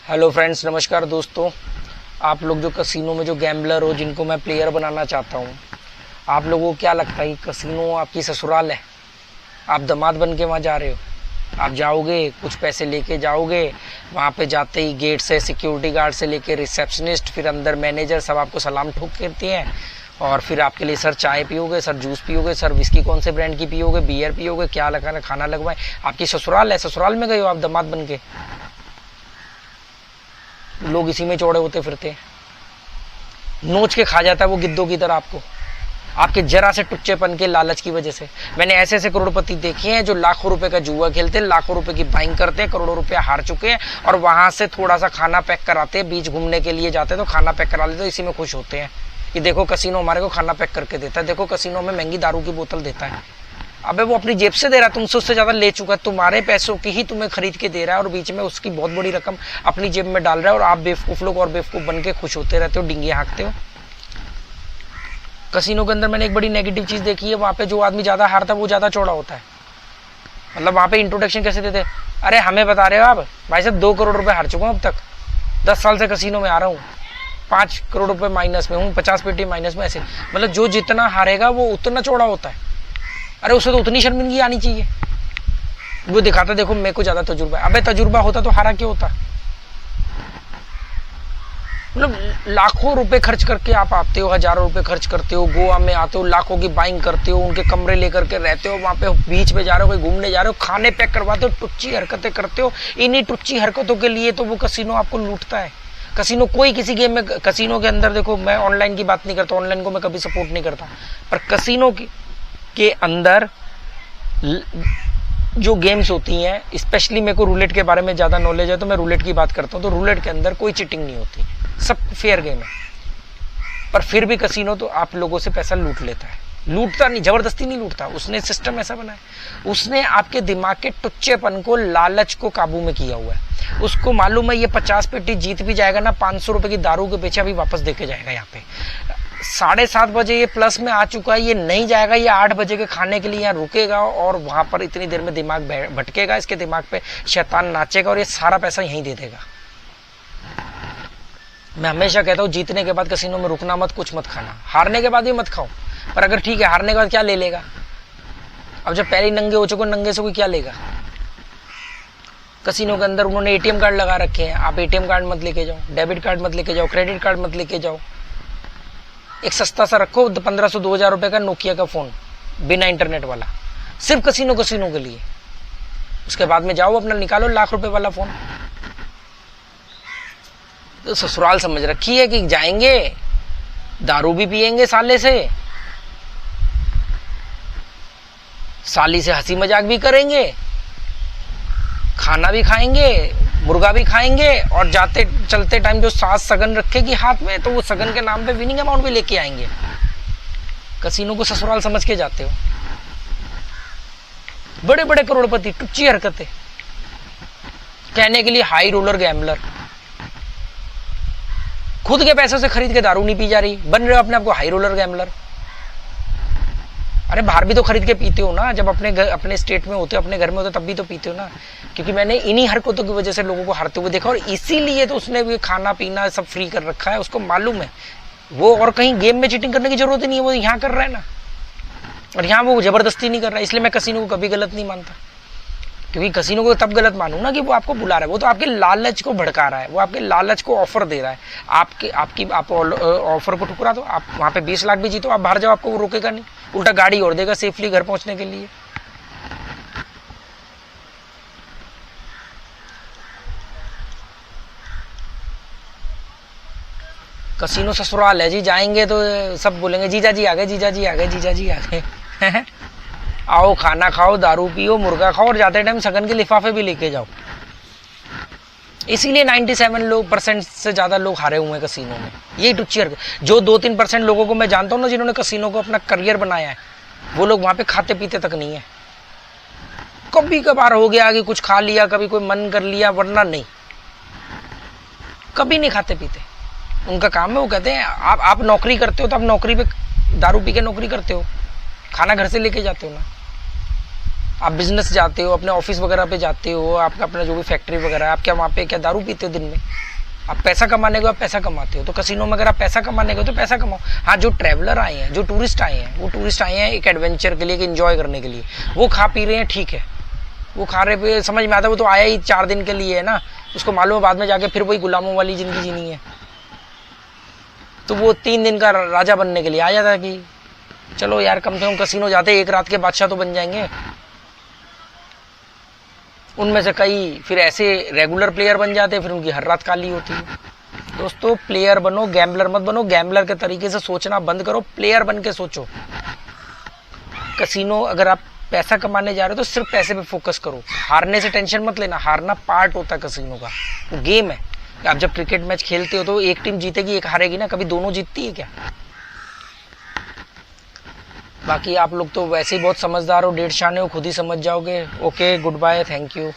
Hello friends, नमस्कार दोस्तों। आप लोग जो कसिनो में जो गैम्बलर हो, जिनको मैं प्लेयर बनाना चाहता हूँ, आप लोगों को क्या लगता है कि कसिनो आपकी ससुराल है? आप दामाद बन के वहाँ जा रहे हो। आप जाओगे, कुछ पैसे लेके जाओगे, वहाँ पे जाते ही गेट से सिक्योरिटी गार्ड से लेके रिसेप्शनिस्ट, फिर अंदर मैनेजर, सब आपको सलाम ठोक करते हैं। और फिर आपके लिए सर चाय पियोगे, सर जूस पियोगे, सर विस्की कौन से ब्रांड की पियोगे, बियर पियोगे, क्या लगाना, खाना लगवाए। आपकी ससुराल है, ससुराल में गए हो आप दामाद बन के। लोग इसी में चौड़े होते फिरते, नोच के खा जाता है वो गिद्धों की तरह आपको, आपके जरा से टुच्चेपन के लालच की वजह से। मैंने ऐसे ऐसे करोड़पति देखे हैं जो लाखों रुपए का जुआ खेलते हैं, लाखों रुपए की बाइंग करते हैं, करोड़ों रुपए हार चुके हैं, और वहां से थोड़ा सा खाना पैक कराते हैं। बीच घूमने के लिए जाते हैं तो खाना पैक करा लेते, इसी में खुश होते हैं कि देखो कसिनो हमारे को खाना पैक करके देता है, देखो कसिनो में महंगी दारू की बोतल देता है। अबे वो अपनी जेब से दे रहा है, तुमसे उससे ज्यादा ले चुका है, तुम्हारे पैसों की ही तुम्हें खरीद के दे रहा है, और बीच में उसकी बहुत बड़ी रकम अपनी जेब में डाल रहा है, और आप बेवकूफ लोग और बेवकूफ बन के खुश होते रहते हो, डिंगे हाँकते हो। कसिनो के अंदर मैंने एक बड़ी नेगेटिव चीज देखी है, वहां पे जो आदमी ज्यादा हारता है वो ज्यादा चौड़ा होता है। मतलब वहां पे इंट्रोडक्शन कैसे देते, अरे हमें बता रहे हो आप भाई साहब 2 करोड़ रुपए हार चुका हूं अब तक, 10 साल से कसिनो में आ रहा हूँ, 5 करोड़ रुपए माइनस में हूँ, 50 पेटी माइनस में। ऐसे मतलब जो जितना हारेगा वो उतना चौड़ा होता है। अरे उसे तो उतनी शर्मिंदगी आनी चाहिए। वो दिखाता देखो मेरे को ज्यादा तजुर्बा है। अबे तजुर्बा होता तो हारा क्यों होता? मतलब लाखों रुपए खर्च करके आप आते हो, हजारों रुपए खर्च करते हो, गोवा में आते हो, लाखों की बाइंग करते हो, उनके कमरे लेकर के रहते हो, वहां पे बीच पे जा रहे हो, कोई घूमने जा रहे हो, खाने पैक करवाते हो, टुच्ची हरकतें करते हो। इन्हीं टुच्ची हरकतों के लिए तो वो कसिनो आपको लूटता है। कसिनो कोई किसी गेम में, कसिनो के अंदर देखो, मैं ऑनलाइन की बात नहीं करता, ऑनलाइन को मैं कभी सपोर्ट नहीं करता, पर कसिनो के अंदर जो गेम्स होती हैं, स्पेशली मेरे को रूलेट के बारे में ज्यादा नॉलेज है तो मैं रूलेट की बात करता हूँ। तो रूलेट के अंदर कोई चीटिंग नहीं होती, सब फेयर गेम है। पर फिर भी कसिनो तो आप लोगों से पैसा लूट लेता है। लूटता नहीं, जबरदस्ती नहीं लूटता, उसने सिस्टम ऐसा बनाया, उसने आपके दिमाग के टुच्चेपन को, लालच को काबू में किया हुआ है। उसको मालूम है ये 50 पेटी जीत भी जाएगा ना, 500 रुपए की दारू के पीछे अभी वापस देके जाएगा। यहाँ पे 7:30 बजे ये प्लस में आ चुका है, ये नहीं जाएगा, ये 8 बजे के खाने के लिए यहाँ रुकेगा, और वहां पर इतनी देर में दिमाग भटकेगा, इसके दिमाग पे शैतान नाचेगा, और ये सारा पैसा यहीं दे देगा। मैं हमेशा कहता हूँ जीतने के बाद कसिनो में रुकना मत, कुछ मत खाना, हारने के बाद भी मत खाओ। पर अगर ठीक है, हारने के बाद क्या ले लेगा? अब जब पहले नंगे हो चुके, नंगे से कोई क्या लेगा? कसिनो के अंदर उन्होंने एटीएम कार्ड लगा रखे हैं, आप एटीएम कार्ड मत लेके जाओ, डेबिट कार्ड मत लेके जाओ, क्रेडिट कार्ड मत लेके जाओ। एक सस्ता सा रखो 1500-2000 रुपए का नोकिया का फोन, बिना इंटरनेट वाला, सिर्फ कसिनो के लिए। उसके बाद में जाओ अपना निकालो लाख रुपए वाला फोन। तो ससुराल समझ रखी है कि जाएंगे, दारू भी पिएंगे, साले से, साली से हंसी मजाक भी करेंगे, खाना भी खाएंगे, मुर्गा भी खाएंगे, और जाते चलते टाइम जो सास सगन रखेगी हाथ में, तो वो सगन के नाम पे विनिंग अमाउंट भी लेके आएंगे। कसिनो को ससुराल समझ के जाते हो। बड़े बड़े करोड़पति, टुच्ची हरकतें, कहने के लिए हाई रोलर गैम्बलर, खुद के पैसों से खरीद के दारू नहीं पी जा रही, बन रहे हो अपने आपको हाई रोलर गैम्बलर। अरे बाहर भी तो खरीद के पीते हो ना, जब अपने स्टेट में होते हो, अपने घर में होते हो, तब भी तो पीते हो ना। क्योंकि मैंने इन्हीं हरकतों की वजह से लोगों को हारते हुए देखा, और इसीलिए तो उसने भी खाना पीना सब फ्री कर रखा है, उसको मालूम है वो, और कहीं गेम में चीटिंग करने की जरूरत ही नहीं है, वो यहाँ कर रहा है ना, और यहाँ वो जबरदस्ती नहीं कर रहा है। इसलिए मैं कसिनो को कभी गलत नहीं मानता, क्योंकि कसिनो को तब गलत मानू ना कि वो आपको बुला रहा है, वो तो आपके लालच को भड़का रहा है, वो आपके लालच को ऑफर दे रहा है। आप ऑफर को ठुकरा दो, आप वहां पे 20 लाख भी जीतो, आप बाहर जाओ, आपको वो रोकेगा नहीं, उल्टा गाड़ी और देगा सेफली घर पहुंचने के लिए। कसिनो ससुराल है जी, जाएंगे तो सब बोलेंगे जीजा जी आ गए, जीजा जी आ गए, जीजा जी आ गए। आओ, खाना खाओ, दारू पियो, मुर्गा खाओ, और जाते टाइम सगन के लिफाफे भी लेके जाओ। इसीलिए 97% से ज्यादा लोग हारे हुए हैं कसिनो में। यही टुच्ची हरकत। जो 2-3% लोगों को मैं जानता हूँ ना, जिन्होंने कसिनो को अपना करियर बनाया है, वो लोग वहां पे खाते पीते तक नहीं है। कभी कभार हो गया कि कुछ खा लिया, कभी कोई मन कर लिया, वरना नहीं, कभी नहीं खाते पीते। उनका काम है, वो कहते हैं आप नौकरी करते हो तो आप नौकरी पे दारू पी के नौकरी करते हो, खाना घर से लेके जाते हो ना। आप बिजनेस जाते हो, अपने ऑफिस वगैरह पे जाते हो, आपका अपना जो भी फैक्ट्री वगैरह है, आप क्या वहाँ पे क्या दारू पीते हो दिन में? आप पैसा कमाने को आप पैसा कमाते हो, तो कसिनो में अगर आप पैसा कमाने को तो पैसा कमाओ। हाँ, जो ट्रैवलर आए हैं, जो टूरिस्ट आए हैं, वो टूरिस्ट आए हैं एक एडवेंचर के लिए, एक एंजॉय करने के लिए, वो खा पी रहे हैं, ठीक है, वो खा रहे पे समझ में आता है, वो तो आया ही 4 दिन के लिए है ना, उसको मालूम है बाद में जाके फिर वही गुलामों वाली जिंदगी जीनी है। तो वो 3 दिन का राजा बनने के लिए आ जाता है कि चलो यार कम से कम कसिनो जाते एक रात के बादशाह तो बन जाएंगे। उनमें से कई फिर ऐसे रेगुलर प्लेयर बन जाते हैं, फिर उनकी हर रात काली होती है। दोस्तों, प्लेयर बनो, गैम्बलर मत बनो। गैम्बलर के तरीके से सोचना बंद करो, प्लेयर बन के सोचो। कसिनो अगर आप पैसा कमाने जा रहे हो तो सिर्फ पैसे पे फोकस करो, हारने से टेंशन मत लेना। हारना पार्ट होता है कसिनो का, वो गेम है। आप जब क्रिकेट मैच खेलते हो तो एक टीम जीतेगी एक हारेगी ना, कभी दोनों जीतती है क्या? बाकी आप लोग तो वैसे ही बहुत समझदार हो, डेढ़ शाने हो, खुद ही समझ जाओगे। Okay, good bye, thank you.